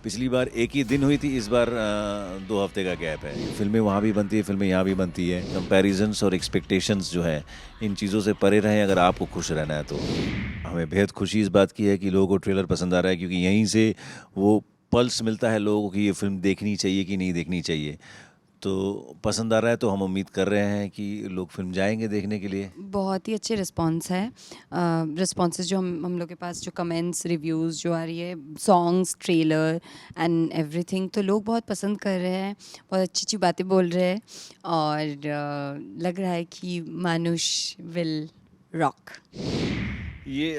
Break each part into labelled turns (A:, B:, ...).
A: पिछली बार एक ही दिन हुई थी, इस बार 2 हफ्ते का गैप है। फिल्में वहाँ भी बनती है, फिल्में यहाँ भी बनती है। कंपैरिजंस और एक्सपेक्टेशंस जो है, इन चीज़ों से परे रहें अगर आपको खुश रहना है तो। हमें बेहद खुशी इस बात की है कि लोगों को ट्रेलर पसंद आ रहा है, क्योंकि यहीं से वो पल्स मिलता है लोगों को कि ये फिल्म देखनी चाहिए कि नहीं देखनी चाहिए। तो पसंद आ रहा है तो हम उम्मीद कर रहे हैं कि लोग फिल्म जाएंगे देखने के लिए।
B: बहुत ही अच्छे रिस्पॉन्स है। रिस्पॉन्सेज जो हम लोग के पास, जो कमेंट्स, रिव्यूज़ जो आ रही है, सॉन्ग्स, ट्रेलर एंड एवरीथिंग, तो लोग बहुत पसंद कर रहे हैं, बहुत अच्छी अच्छी बातें बोल रहे हैं और लग रहा है कि मानुष विल रॉक।
A: ये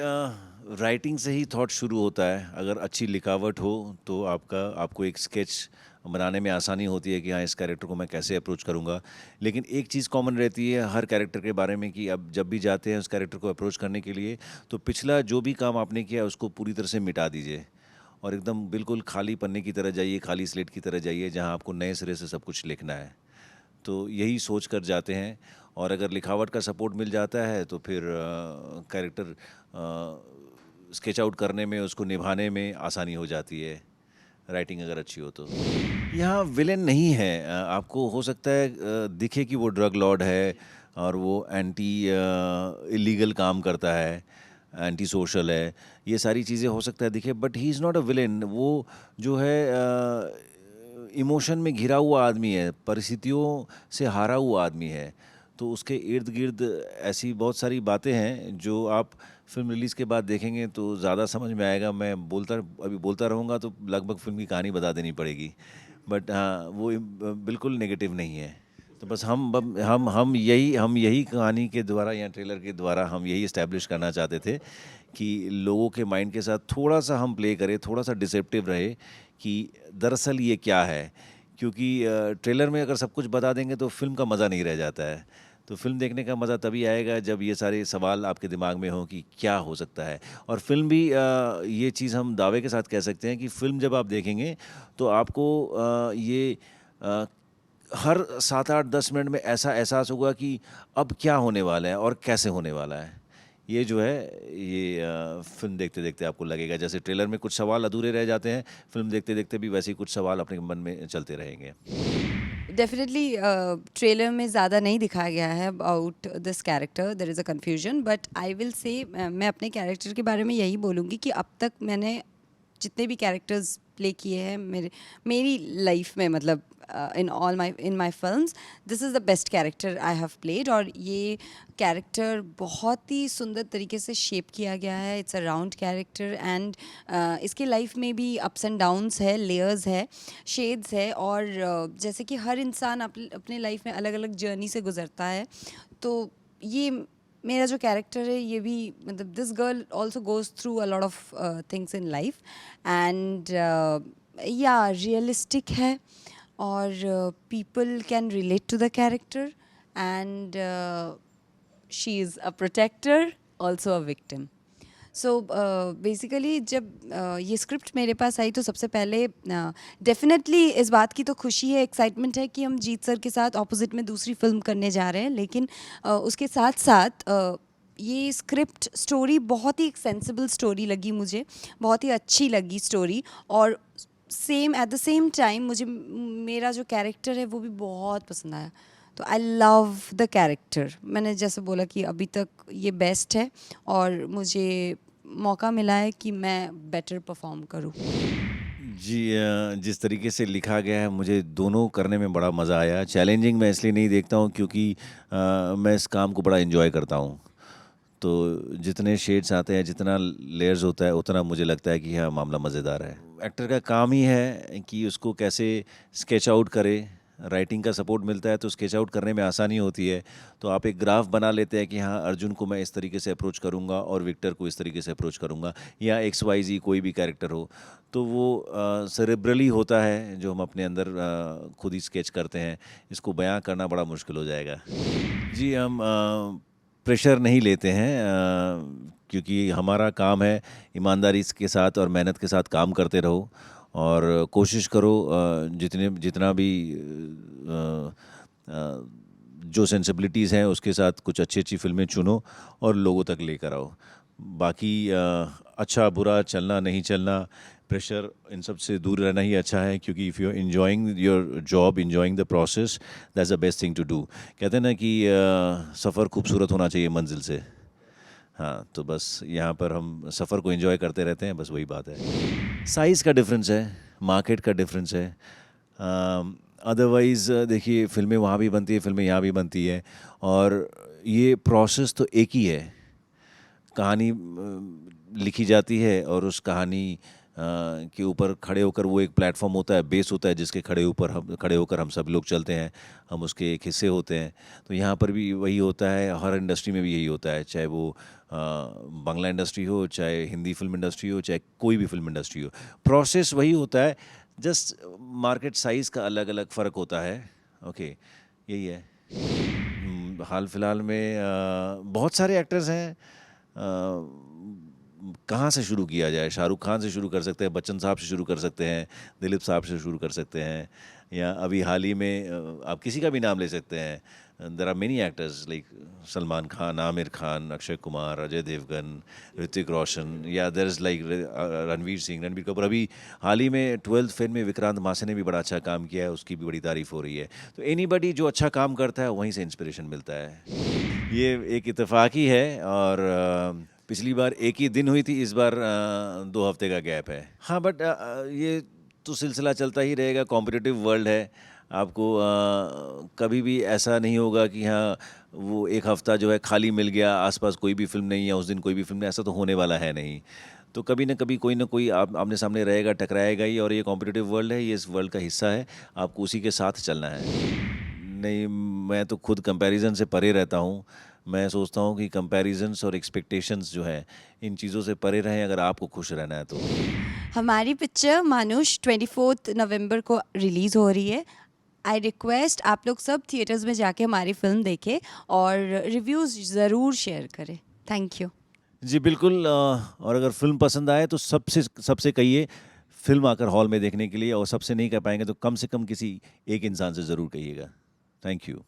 A: राइटिंग से ही थॉट शुरू होता है। अगर अच्छी लिखावट हो तो आपको एक स्केच बनाने में आसानी होती है कि हाँ, इस कैरेक्टर को मैं कैसे अप्रोच करूँगा। लेकिन एक चीज़ कॉमन रहती है हर कैरेक्टर के बारे में कि अब जब भी जाते हैं उस कैरेक्टर को अप्रोच करने के लिए, तो पिछला जो भी काम आपने किया उसको पूरी तरह से मिटा दीजिए और एकदम बिल्कुल खाली पन्ने की तरह जाइए, खाली स्लेट की तरह जाइए, जहाँ आपको नए सिरे से सब कुछ लिखना है। तो यही सोच कर जाते हैं। और अगर लिखावट का सपोर्ट मिल जाता है तो फिर कैरेक्टर स्केच आउट करने में, उसको निभाने में आसानी हो जाती है, राइटिंग अगर अच्छी हो तो। यहाँ विलेन नहीं है। आपको हो सकता है दिखे कि वो ड्रग लॉर्ड है और वो एंटी इलीगल काम करता है, एंटी सोशल है, ये सारी चीज़ें हो सकता है दिखे, but he is not a villain. वो जो है इमोशन में घिरा हुआ आदमी है, परिस्थितियों से हारा हुआ आदमी है। तो उसके इर्द गिर्द ऐसी बहुत सारी बातें हैं जो आप फिल्म रिलीज़ के बाद देखेंगे तो ज़्यादा समझ में आएगा। मैं अभी बोलता रहूँगा तो लगभग फिल्म की कहानी बता देनी पड़ेगी, बट हाँ, वो बिल्कुल नेगेटिव नहीं है। तो बस हम यही कहानी के द्वारा या ट्रेलर के द्वारा हम यही इस्टेब्लिश करना चाहते थे कि लोगों के माइंड के साथ थोड़ा सा हम प्ले करें, थोड़ा सा डिसेप्टिव रहे कि दरअसल ये क्या है। क्योंकि ट्रेलर में अगर सब कुछ बता देंगे तो फिल्म का मज़ा नहीं रह जाता है। तो फिल्म देखने का मज़ा तभी आएगा जब ये सारे सवाल आपके दिमाग में हों कि क्या हो सकता है। और फिल्म भी ये चीज़ हम दावे के साथ कह सकते हैं कि फिल्म जब आप देखेंगे तो आपको ये अ, हर 7 8 10 मिनट में ऐसा एहसास होगा कि अब क्या होने वाला है और कैसे होने वाला है। ये जो है, ये फिल्म देखते देखते आपको लगेगा। जैसे ट्रेलर में कुछ सवाल अधूरे रह जाते हैं, फिल्म देखते देखते भी वैसे ही कुछ सवाल अपने मन में चलते रहेंगे।
B: डेफिनेटली ट्रेलर में ज़्यादा नहीं दिखाया गया है about this character, there is a confusion, but I will say, मैं अपने कैरेक्टर के बारे में यही बोलूँगी कि अब तक मैंने जितने भी कैरेक्टर्स प्ले किए हैं मेरी लाइफ में, मतलब in my films, this is the best character I have played. और ये कैरेक्टर बहुत ही सुंदर तरीके से शेप किया गया है। It's a round character and इसके लाइफ में भी अप्स एंड डाउन्स है, लेयर्स है, शेड्स है, और जैसे कि हर इंसान अपने लाइफ में अलग अलग जर्नी से गुजरता है, तो ये मेरा जो कैरेक्टर है ये भी, मतलब this girl also goes through a lot of things in life and या रियलिस्टिक है, और people can relate to the character and she is a protector, also a victim. So basically जब ये स्क्रिप्ट मेरे पास आई तो सबसे पहले डेफिनेटली इस बात की तो खुशी है, एक्साइटमेंट है कि हम जीत सर के साथ ऑपोजिट में दूसरी फिल्म करने जा रहे हैं, लेकिन उसके साथ साथ ये स्क्रिप्ट स्टोरी बहुत ही एक सेंसिबल स्टोरी लगी मुझे, बहुत ही अच्छी लगी स्टोरी, और एट द सेम टाइम मुझे मेरा जो कैरेक्टर है वो भी बहुत पसंद आया। तो आई लव द कैरेक्टर। मैंने जैसे बोला कि अभी तक ये बेस्ट है और मुझे मौका मिला है कि मैं बेटर परफॉर्म करूँ।
A: जी, जिस तरीके से लिखा गया है मुझे दोनों करने में बड़ा मज़ा आया। चैलेंजिंग मैं इसलिए नहीं देखता हूँ क्योंकि मैं इस काम को बड़ा एंजॉय करता हूँ। तो जितने शेड्स आते हैं, जितना लेयर्स होता है, उतना मुझे लगता है कि हाँ, मामला मज़ेदार है। एक्टर का काम ही है कि उसको कैसे स्केच आउट करे। राइटिंग का सपोर्ट मिलता है तो स्केच आउट करने में आसानी होती है। तो आप एक ग्राफ बना लेते हैं कि हाँ, अर्जुन को मैं इस तरीके से अप्रोच करूँगा और विक्टर को इस तरीके से अप्रोच करूँगा, या एक्स वाई जी कोई भी कैरेक्टर हो। तो वो सेरेब्रली होता है जो हम अपने अंदर खुद ही स्केच करते हैं। इसको बयां करना बड़ा मुश्किल हो जाएगा। जी, हम प्रेशर नहीं लेते हैं क्योंकि हमारा काम है ईमानदारी के साथ और मेहनत के साथ काम करते रहो और कोशिश करो जितना भी जो सेंसिबिलिटीज़ हैं उसके साथ कुछ अच्छी अच्छी फिल्में चुनो और लोगों तक लेकर आओ। बाकी अच्छा बुरा, चलना नहीं चलना, प्रेशर इन सब से दूर रहना ही अच्छा है, क्योंकि if you are enjoying your job, enjoying the process, that's the best thing to do. कहते हैं ना कि सफ़र खूबसूरत होना चाहिए मंजिल से। हाँ, तो बस यहाँ पर हम सफ़र को एंजॉय करते रहते हैं, बस वही बात है। साइज़ का डिफरेंस है, मार्केट का डिफरेंस है। अदरवाइज़ देखिए, फ़िल्में वहाँ भी बनती है, फ़िल्में यहाँ भी बनती है, और ये प्रोसेस तो एक ही है। कहानी लिखी जाती है और उस कहानी के ऊपर खड़े होकर वो एक प्लेटफॉर्म होता है, बेस होता है, जिसके खड़े होकर हम सब लोग चलते हैं, हम उसके एक हिस्से होते हैं। तो यहाँ पर भी वही होता है, हर इंडस्ट्री में भी यही होता है, चाहे वो बांग्ला इंडस्ट्री हो, चाहे हिंदी फिल्म इंडस्ट्री हो, चाहे कोई भी फिल्म इंडस्ट्री हो, प्रोसेस वही होता है, जस्ट मार्केट साइज़ का अलग अलग फ़र्क होता है। ओके, यही है। हाल फिलहाल में बहुत सारे एक्टर्स हैं। कहाँ से शुरू किया जाए? शाहरुख खान से शुरू कर सकते हैं, बच्चन साहब से शुरू कर सकते हैं, दिलीप साहब से शुरू कर सकते हैं, या अभी हाल ही में आप किसी का भी नाम ले सकते हैं। There are many actors like Salman Khan, Aamir Khan, Akshay Kumar, Ajay Devgn, Hrithik Roshan, या there is like Ranveer Kapoor. अभी हाल ही में 12th फेल में विक्रांत मासे ने भी बड़ा अच्छा काम किया है, उसकी भी बड़ी तारीफ़ हो रही है। तो एनीबडी जो अच्छा काम करता है, वहीं से इंस्पिरेशन मिलता है। ये एक इत्तेफाक ही है, और पिछली बार एक ही दिन हुई थी, इस बार 2 हफ्ते का गैप है। हाँ, बट ये तो सिलसिला चलता ही रहेगा, कॉम्पिटिटिव वर्ल्ड है। आपको कभी भी ऐसा नहीं होगा कि हाँ, वो एक हफ्ता जो है खाली मिल गया, आसपास कोई भी फिल्म नहीं, या उस दिन कोई भी फिल्म नहीं, ऐसा तो होने वाला है नहीं। तो कभी ना कभी कोई ना कोई आमने सामने रहेगा, टकराएगा ही, और ये कॉम्पिटिटिव वर्ल्ड है, ये इस वर्ल्ड का हिस्सा है, आपको उसी के साथ चलना है। नहीं, मैं तो खुद कंपैरिजन से परे रहता हूँ। मैं सोचता हूँ कि कंपैरिजन्स और एक्सपेक्टेशंस जो हैं, इन चीज़ों से परे रहें, अगर आपको खुश रहना है तो।
B: हमारी पिक्चर मानुष 24 नवंबर को रिलीज़ हो रही है। आई रिक्वेस्ट आप लोग सब थिएटर्स में जाके हमारी फिल्म देखें और रिव्यूज़ ज़रूर शेयर करें। Thank you.
A: जी बिल्कुल, और अगर फ़िल्म पसंद आए तो सबसे सबसे कहिए फ़िल्म आकर हॉल में देखने के लिए, और सबसे नहीं कह पाएंगे तो कम से कम किसी एक इंसान से ज़रूर कहिएगा। Thank you.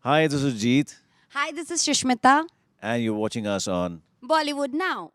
A: Hi, this is Jeet,
B: hi, this is Sushmita.
A: And you are watching us on
B: Bollywood now.